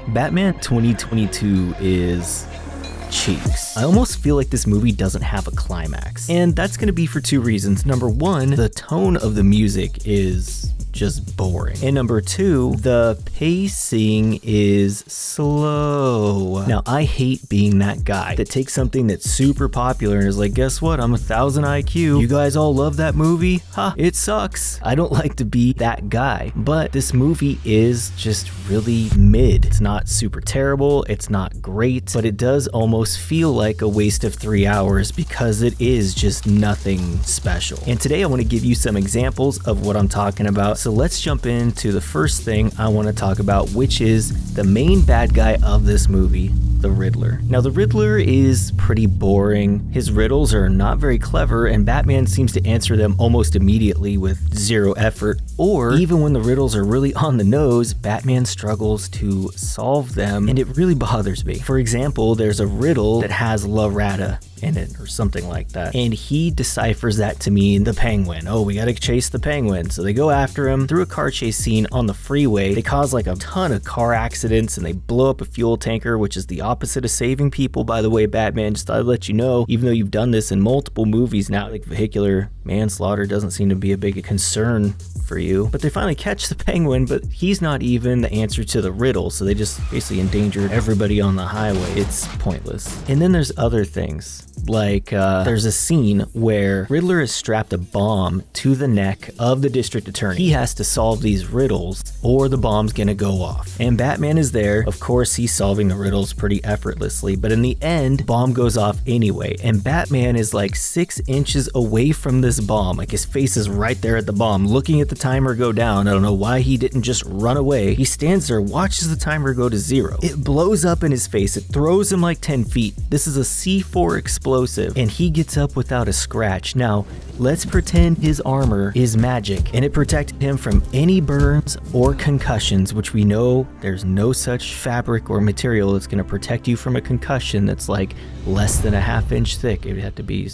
Batman 2022 is cheeks. I almost feel like this movie doesn't have a climax. And that's going to be for two reasons. Number one, the tone of the music is just boring. And number two, the pacing is slow. Now, I hate being that guy that takes something that's super popular and is like, guess what? I'm 1,000 IQ. You guys all love that movie? Ha, it sucks. I don't like to be that guy. But this movie is just really mid. It's not super terrible. It's not great, but it does almost feel like a waste of 3 hours because it is just nothing special. And today I want to give you some examples of what I'm talking about. So let's jump into the first thing I want to talk about, which is the main bad guy of this movie, the Riddler. Now, the Riddler is pretty boring. His riddles are not very clever, and Batman seems to answer them almost immediately with zero effort. Or even when the riddles are really on the nose, Batman struggles to solve them, and it really bothers me. For example, there's a riddle that has La Rata in it or something like that, and he deciphers that to mean the Penguin. Oh, we gotta chase the Penguin. So they go after him through a car chase scene on the freeway. They cause like a ton of car accidents and they blow up a fuel tanker, which is the opposite of saving people, by the way. Batman, just thought I'd let you know, even though you've done this in multiple movies now, like vehicular manslaughter doesn't seem to be a big concern for you. But they finally catch the Penguin, but he's not even the answer to the riddle, so they just basically endangered everybody on the highway. It's pointless. And then there's other things. Like, there's a scene where Riddler has strapped a bomb to the neck of the district attorney. He has to solve these riddles or the bomb's gonna go off. And Batman is there. Of course, he's solving the riddles pretty effortlessly, but in the end, bomb goes off anyway. And Batman is like 6 inches away from this bomb. Like, his face is right there at the bomb, looking at the timer go down. I don't know why he didn't just run away. He stands there, watches the timer go to 0. It blows up in his face. It throws him like 10 feet. This is a C4 explosive, and he gets up without a scratch. Now, let's pretend his armor is magic and it protected him from any burns or concussions, which we know there's no such fabric or material that's going to protect you from a concussion that's like less than a ½ inch thick. It would have to be,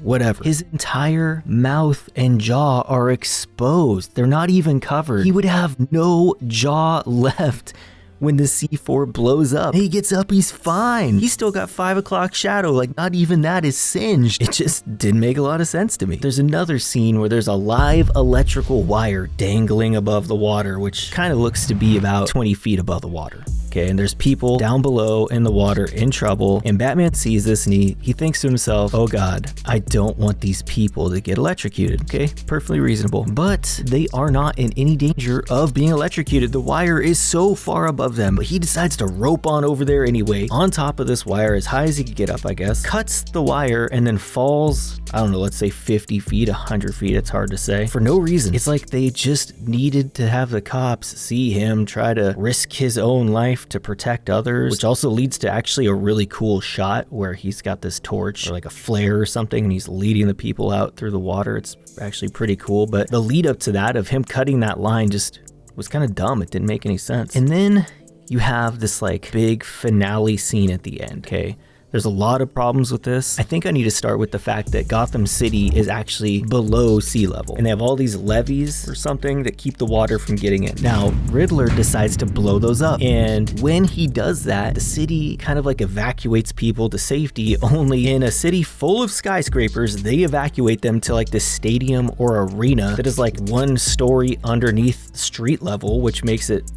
whatever. His entire mouth and jaw are exposed. They're not even covered. He would have no jaw left when the C4 blows up. He gets up, he's fine. He's still got 5 o'clock shadow, like not even that is singed. It just didn't make a lot of sense to me. There's another scene where there's a live electrical wire dangling above the water, which kind of looks to be about 20 feet above the water. Okay, and there's people down below in the water in trouble, and Batman sees this and he thinks to himself, oh God, I don't want these people to get electrocuted. Okay, perfectly reasonable. But they are not in any danger of being electrocuted. The wire is so far above them, but he decides to rope on over there anyway, on top of this wire as high as he could get up, I guess, cuts the wire and then falls, I don't know, let's say 50 feet, 100 feet, it's hard to say, for no reason. It's like they just needed to have the cops see him try to risk his own life to protect others, which also leads to actually a really cool shot where he's got this torch or like a flare or something and he's leading the people out through the water. It's actually pretty cool, but the lead up to that of him cutting that line just was kind of dumb. It didn't make any sense. And then you have this like big finale scene at the end, okay? There's a lot of problems with this. I think I need to start with the fact that Gotham City is actually below sea level, and they have all these levees or something that keep the water from getting in. Now, Riddler decides to blow those up, and when he does that, the city kind of like evacuates people to safety. Only in a city full of skyscrapers, they evacuate them to like this stadium or arena that is like 1 story underneath street level, which makes it,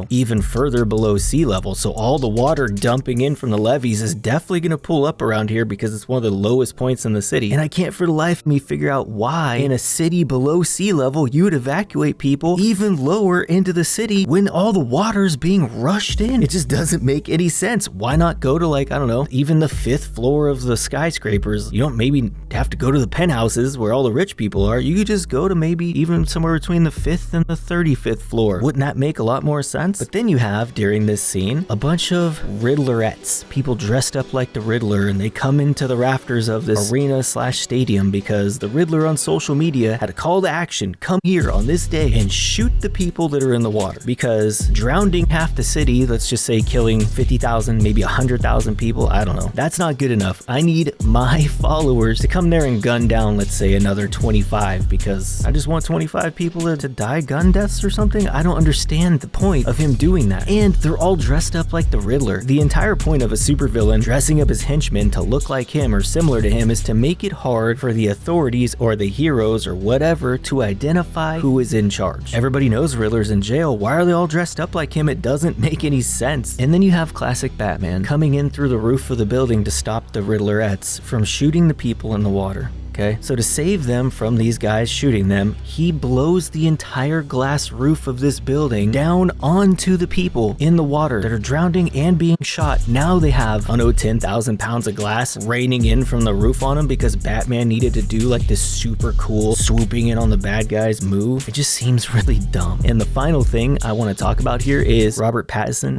even further below sea level. So all the water dumping in from the levees is definitely gonna pull up around here because it's one of the lowest points in the city. And I can't for the life of me figure out why in a city below sea level you would evacuate people even lower into the city when all the water is being rushed in. It just doesn't make any sense. Why not go to like, I don't know, even the 5th floor of the skyscrapers? You don't maybe have to go to the penthouses where all the rich people are. You could just go to maybe even somewhere between the 5th and the 35th floor. Wouldn't that make a lot more sense? But then you have, during this scene, a bunch of Riddlerettes, people dressed up like the Riddler, and they come into the rafters of this arena/stadium because the Riddler on social media had a call to action: come here on this day and shoot the people that are in the water, because drowning half the city, let's just say killing 50,000, maybe 100,000 people, I don't know, that's not good enough. I need my followers to come there and gun down, let's say, another 25, because I just want 25 people to die gun deaths or something. I don't understand the point of him doing that. And they're all dressed up like the Riddler. The entire point of a supervillain dressing up his henchmen to look like him or similar to him is to make it hard for the authorities or the heroes or whatever to identify who is in charge. Everybody knows Riddler's in jail. Why are they all dressed up like him? It doesn't make any sense. And then you have classic Batman coming in through the roof of the building to stop the Riddlerettes from shooting the people in the water. Okay, so to save them from these guys shooting them, he blows the entire glass roof of this building down onto the people in the water that are drowning and being shot. Now they have, I don't know, 10,000 pounds of glass raining in from the roof on them because Batman needed to do like this super cool swooping in on the bad guys move. It just seems really dumb. And the final thing I want to talk about here is Robert Pattinson.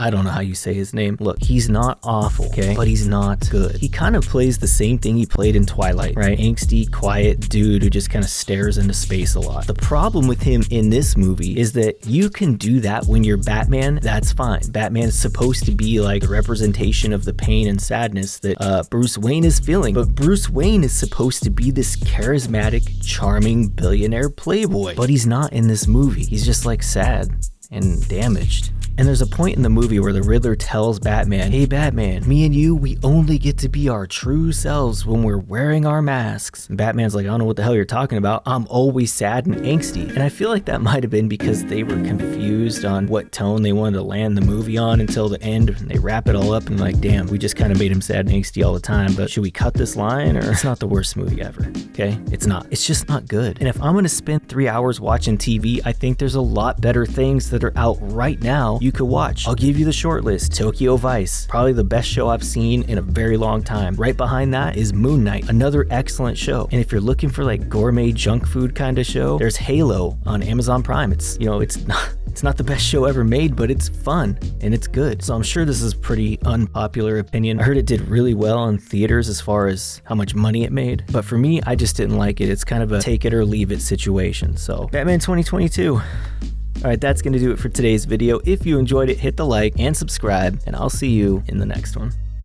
I don't know how you say his name. Look, he's not awful, okay, but he's not good. He kind of plays the same thing he played in Twilight, right? Angsty, quiet dude who just kind of stares into space a lot. The problem with him in this movie is that you can do that when you're Batman, that's fine. Batman is supposed to be like the representation of the pain and sadness that Bruce Wayne is feeling, but Bruce Wayne is supposed to be this charismatic, charming, billionaire playboy, but he's not in this movie. He's just like sad and damaged. And there's a point in the movie where the Riddler tells Batman, hey Batman, me and you, we only get to be our true selves when we're wearing our masks. And Batman's like, I don't know what the hell you're talking about. I'm always sad and angsty. And I feel like that might have been because they were confused on what tone they wanted to land the movie on until the end. And they wrap it all up and like, damn, we just kind of made him sad and angsty all the time. But should we cut this line? Or it's not the worst movie ever, okay? It's not. It's just not good. And if I'm gonna spend 3 hours watching TV, I think there's a lot better things that are out right now you could watch. I'll give you the short list. Tokyo Vice, probably the best show I've seen in a very long time. Right behind that is Moon Knight, another excellent show. And if you're looking for like gourmet junk food kind of show, there's Halo on Amazon Prime. It's, you know, it's not the best show ever made, but it's fun and it's good. So I'm sure this is pretty unpopular opinion. I heard it did really well in theaters as far as how much money it made, but for me, I just didn't like it. It's kind of a take it or leave it situation. So Batman 2022. Alright, that's going to do it for today's video. If you enjoyed it, hit the like and subscribe, and I'll see you in the next one.